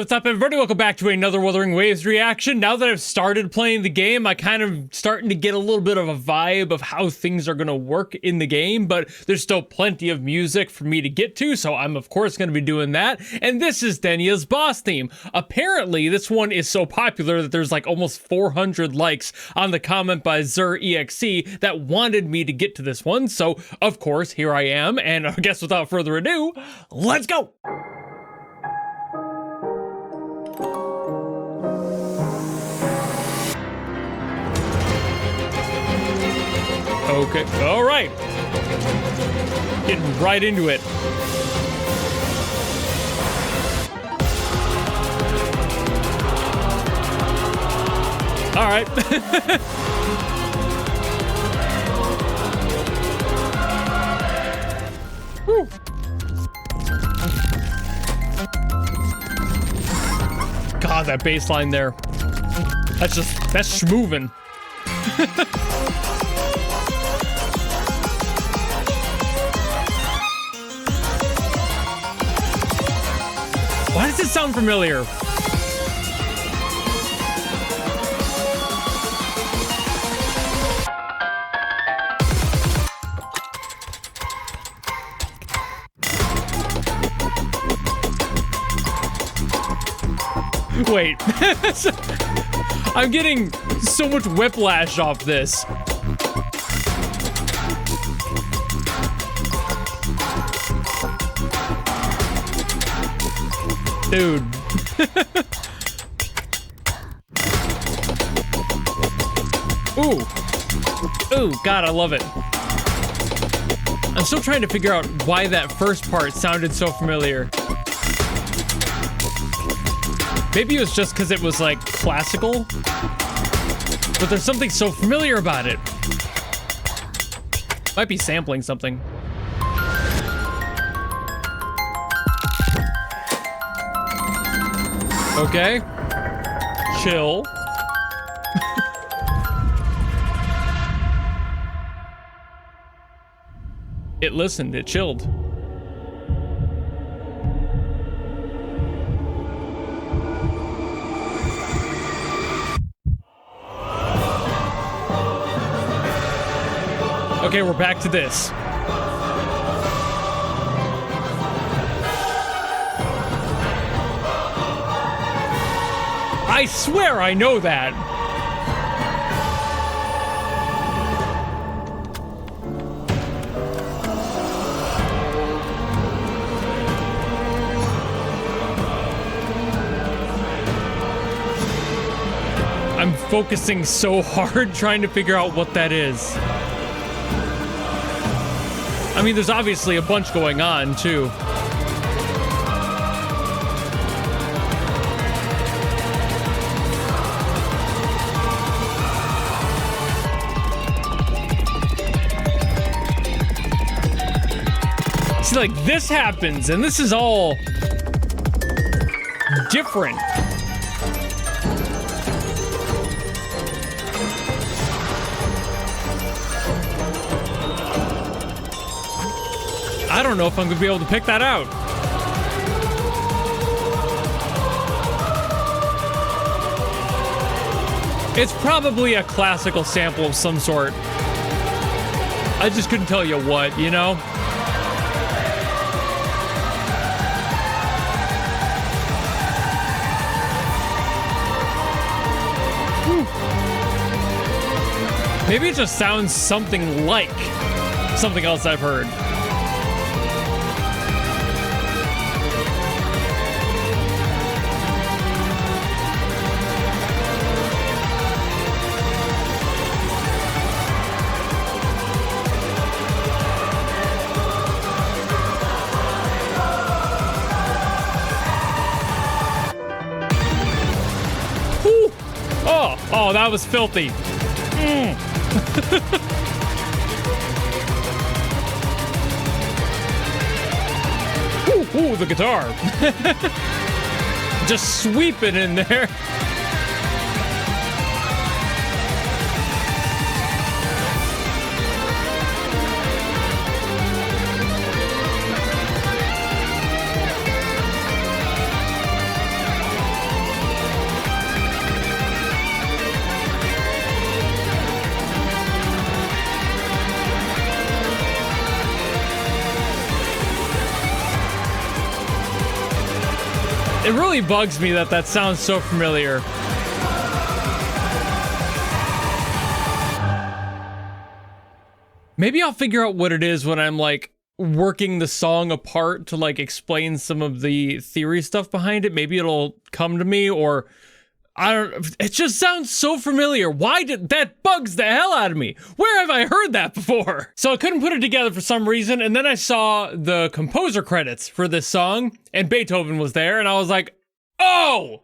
what's up, everybody? Welcome back to another Wuthering Waves reaction. Now that I've started playing the game, I kind of starting to get a little bit of a vibe of how things are going to work in the game, but there's still plenty of music for me to get to, so I'm of course going to be doing that. And this is Denia's boss theme. Apparently, this one is so popular that there's like almost 400 likes on the comment by ZerExe that wanted me to get to this one, so of course, here I am, and I guess without further ado, let's go! Okay, all right. Getting right into it. All right. Woo. God, that bass line there. That's schmoovin'. Why does it sound familiar? Wait. I'm getting so much whiplash off this. Dude. Ooh. Ooh, God, I love it. I'm still trying to figure out why that first part sounded so familiar. Maybe it was just because it was, like, classical. But there's something so familiar about it. Might be sampling something. Okay. Chill. It listened, it chilled. Okay, we're back to this. I swear I know that. I'm focusing so hard trying to figure out what that is. I mean, there's obviously a bunch going on, too. See, like, this happens, and this is all different. I don't know if I'm gonna be able to pick that out. It's probably a classical sample of some sort. I just couldn't tell you what, you know? Whew. Maybe it just sounds something like something else I've heard. Oh, that was filthy. Ooh, the guitar. Just sweep it in there. It really bugs me that that sounds so familiar. Maybe I'll figure out what it is when I'm like working the song apart to like explain some of the theory stuff behind it. Maybe it'll come to me, or I don't, it just sounds so familiar. Why did that bugs the hell out of me? Where have I heard that before? So I couldn't put it together for some reason. And then I saw the composer credits for this song and Beethoven was there. And I was like, oh,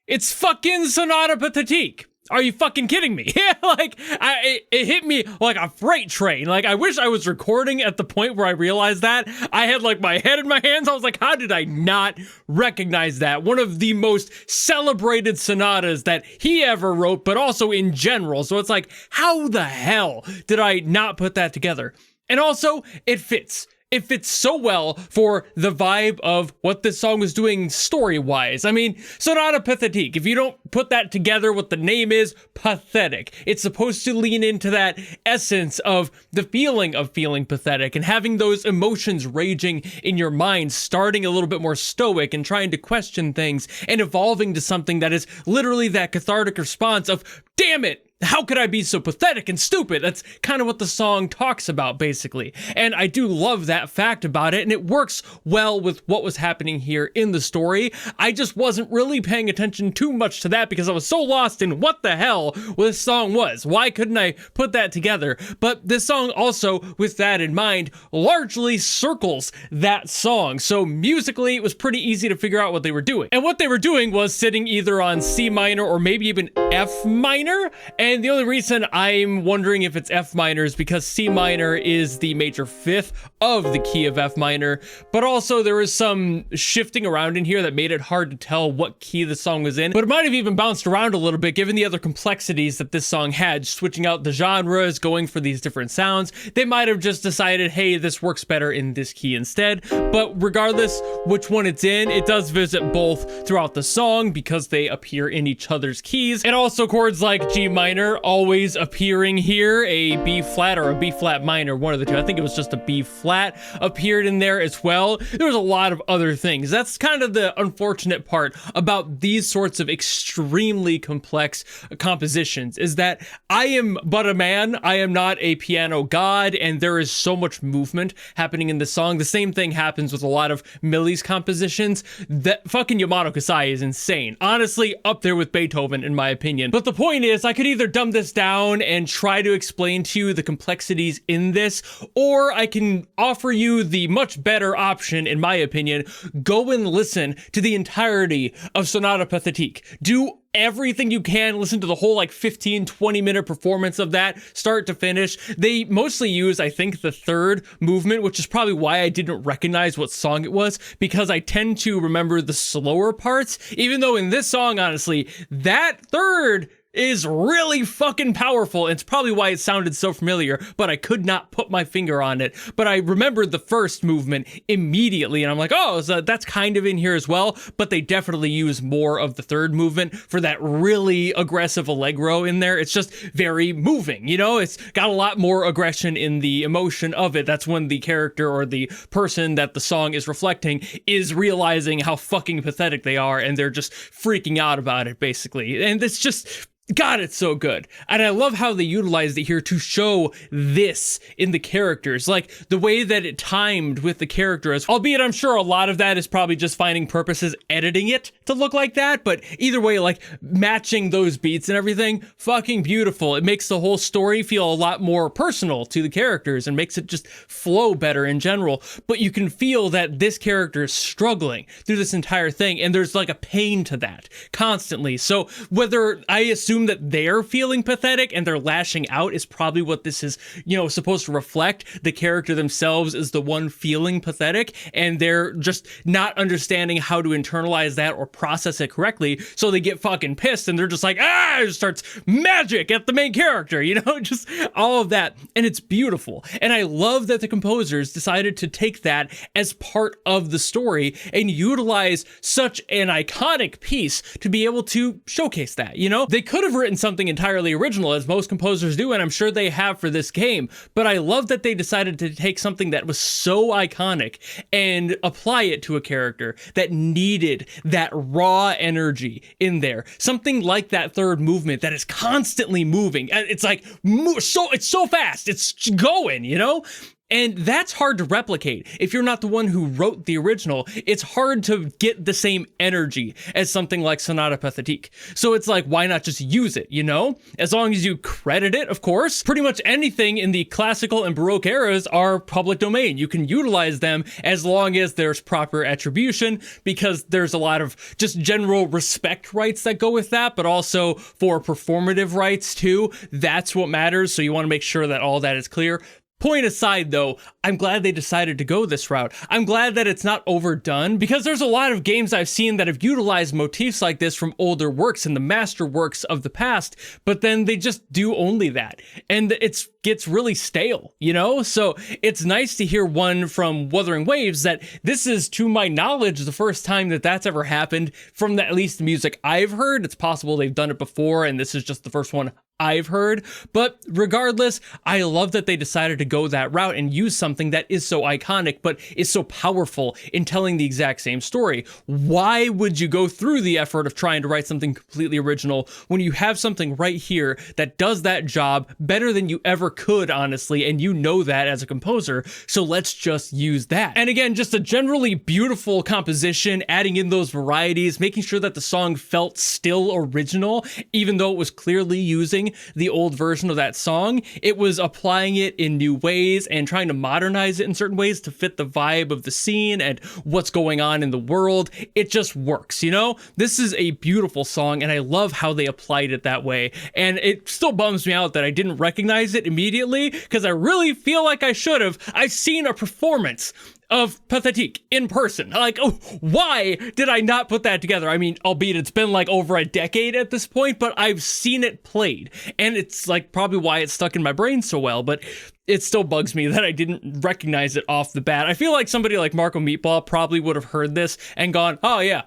it's fucking Sonata Pathétique. Are you fucking kidding me? Yeah, like, it hit me like a freight train. Like, I wish I was recording at the point where I realized that. I had, like, my head in my hands. I was like, how did I not recognize that? One of the most celebrated sonatas that he ever wrote, but also in general. So it's like, how the hell did I not put that together? And also, it fits. It fits so well for the vibe of what this song was doing story-wise. I mean, Sonata Pathétique, if you don't put that together, what the name is, pathetic. It's supposed to lean into that essence of the feeling of feeling pathetic and having those emotions raging in your mind, starting a little bit more stoic and trying to question things and evolving to something that is literally that cathartic response of, damn it, how could I be so pathetic and stupid? That's kind of what the song talks about, basically. And I do love that fact about it, and it works well with what was happening here in the story. I just wasn't really paying attention too much to that because I was so lost in what the hell this song was. Why couldn't I put that together? But this song also, with that in mind, largely circles that song. So musically, it was pretty easy to figure out what they were doing. And what they were doing was sitting either on C minor or maybe even F minor. And the only reason I'm wondering if it's F minor is because C minor is the major fifth of the key of F minor, but also there was some shifting around in here that made it hard to tell what key the song was in, but it might have even bounced around a little bit given the other complexities that this song had, switching out the genres, going for these different sounds. They might have just decided, hey, this works better in this key instead, but regardless which one it's in, it does visit both throughout the song because they appear in each other's keys, and also chords like G minor always appearing here, a B flat or a B flat minor, one of the two. I think it was just a B flat appeared in there as well. There was a lot of other things. That's kind of the unfortunate part about these sorts of extremely complex compositions, is that I am but a man. I am not a piano god, and there is so much movement happening in the song. The same thing happens with a lot of Millie's compositions. That fucking Yamato Kasai is insane. Honestly, up there with Beethoven in my opinion. But the point is, I could either dumb this down and try to explain to you the complexities in this, or I can offer you the much better option, in my opinion. Go and listen to the entirety of Sonata Pathétique. Do everything you can, listen to the whole like 15-20 minute performance of that start to finish. They mostly use, I think, the third movement, which is probably why I didn't recognize what song it was, because I tend to remember the slower parts, even though in this song, honestly, that third is really fucking powerful. It's probably why it sounded so familiar, but I could not put my finger on it. But I remembered the first movement immediately, and I'm like, oh, so that's kind of in here as well, but they definitely use more of the third movement for that really aggressive allegro in there. It's just very moving, you know? It's got a lot more aggression in the emotion of it. That's when the character or the person that the song is reflecting is realizing how fucking pathetic they are, and they're just freaking out about it, basically. And it's just, God, it's so good. And I love how they utilized it here to show this in the characters, like the way that it timed with the characters, albeit I'm sure a lot of that is probably just finding purposes editing it to look like that, but either way, like matching those beats and everything, fucking beautiful. It makes the whole story feel a lot more personal to the characters and makes it just flow better in general, but you can feel that this character is struggling through this entire thing, and there's like a pain to that constantly. So whether I assume that they're feeling pathetic and they're lashing out is probably what this is, you know, supposed to reflect. The character themselves is the one feeling pathetic, and they're just not understanding how to internalize that or process it correctly, so they get fucking pissed and they're just like, ah, it starts magic at the main character, you know, just all of that. And it's beautiful. And I love that the composers decided to take that as part of the story and utilize such an iconic piece to be able to showcase that, you know? They could have written something entirely original, as most composers do, and I'm sure they have for this game, but I love that they decided to take something that was so iconic and apply it to a character that needed that raw energy in there. Something like that third movement that is constantly moving. It's like, it's so fast, it's going, you know? And that's hard to replicate. If you're not the one who wrote the original, it's hard to get the same energy as something like Sonata Pathétique. So it's like, why not just use it, you know? As long as you credit it, of course. Pretty much anything in the classical and Baroque eras are public domain. You can utilize them as long as there's proper attribution, because there's a lot of just general respect rights that go with that, but also for performative rights too. That's what matters. So you want to make sure that all that is clear. Point aside, though, I'm glad they decided to go this route. I'm glad that it's not overdone, because there's a lot of games I've seen that have utilized motifs like this from older works and the master works of the past, but then they just do only that. And it gets really stale, you know? So it's nice to hear one from Wuthering Waves that this is, to my knowledge, the first time that that's ever happened from at least the music I've heard. It's possible they've done it before, and this is just the first one I've heard, but regardless, I love that they decided to go that route and use something that is so iconic, but is so powerful in telling the exact same story. Why would you go through the effort of trying to write something completely original when you have something right here that does that job better than you ever could, honestly, and you know that as a composer, so let's just use that. And again, just a generally beautiful composition, adding in those varieties, making sure that the song felt still original, even though it was clearly using the old version of that song. It was applying it in new ways and trying to modernize it in certain ways to fit the vibe of the scene and what's going on in the world. It just works, you know? This is a beautiful song, and I love how they applied it that way. And it still bums me out that I didn't recognize it immediately, because I really feel like I should have. I've seen a performance of Pathétique in person. Like, oh, why did I not put that together? I mean, albeit it's been like over a decade at this point, but I've seen it played, and it's like probably why it's stuck in my brain so well, but it still bugs me that I didn't recognize it off the bat. I feel like somebody like Marco Meatball probably would have heard this and gone, oh yeah,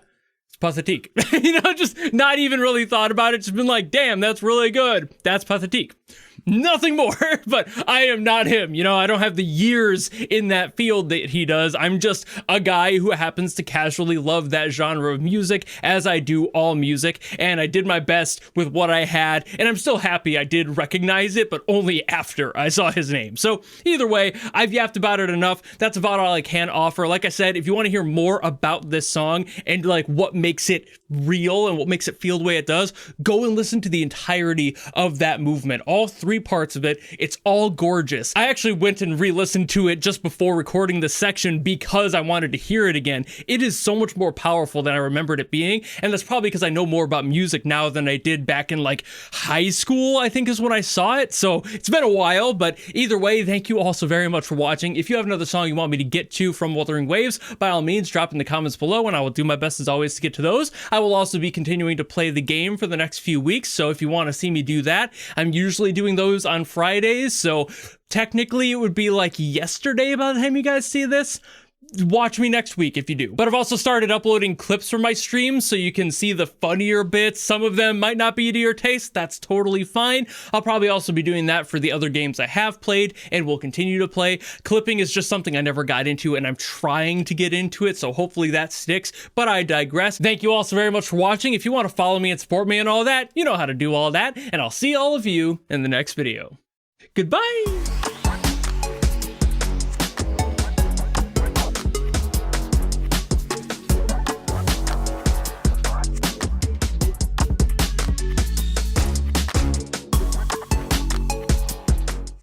it's Pathétique. You know, just not even really thought about it, just been like, damn, that's really good. That's Pathétique. Nothing more, but I am not him. You know, I don't have the years in that field that he does. I'm just a guy who happens to casually love that genre of music, as I do all music, and I did my best with what I had, and I'm still happy I did recognize it, but only after I saw his name. So either way, I've yapped about it enough. That's about all I can offer. Like I said, if you want to hear more about this song and like what makes it real and what makes it feel the way it does, go and listen to the entirety of that movement. All three parts of it. It's all gorgeous. I actually went and re-listened to it just before recording this section because I wanted to hear it again. It is so much more powerful than I remembered it being, and that's probably because I know more about music now than I did back in like high school, I think is when I saw it. So it's been a while, but either way, thank you all so very much for watching. If you have another song you want me to get to from Wuthering Waves, by all means, drop in the comments below, and I will do my best as always to get to those. I will also be continuing to play the game for the next few weeks, so if you want to see me do that, I'm usually doing those on Fridays, so technically it would be like yesterday by the time you guys see this. Watch me next week if you do. But I've also started uploading clips from my streams so you can see the funnier bits. Some of them might not be to your taste. That's totally fine. I'll probably also be doing that for the other games I have played and will continue to play. Clipping is just something I never got into, and I'm trying to get into it, so hopefully that sticks, but I digress. Thank you all so very much for watching. If you want to follow me and support me and all that, you know how to do all that, and I'll see all of you in the next video. Goodbye!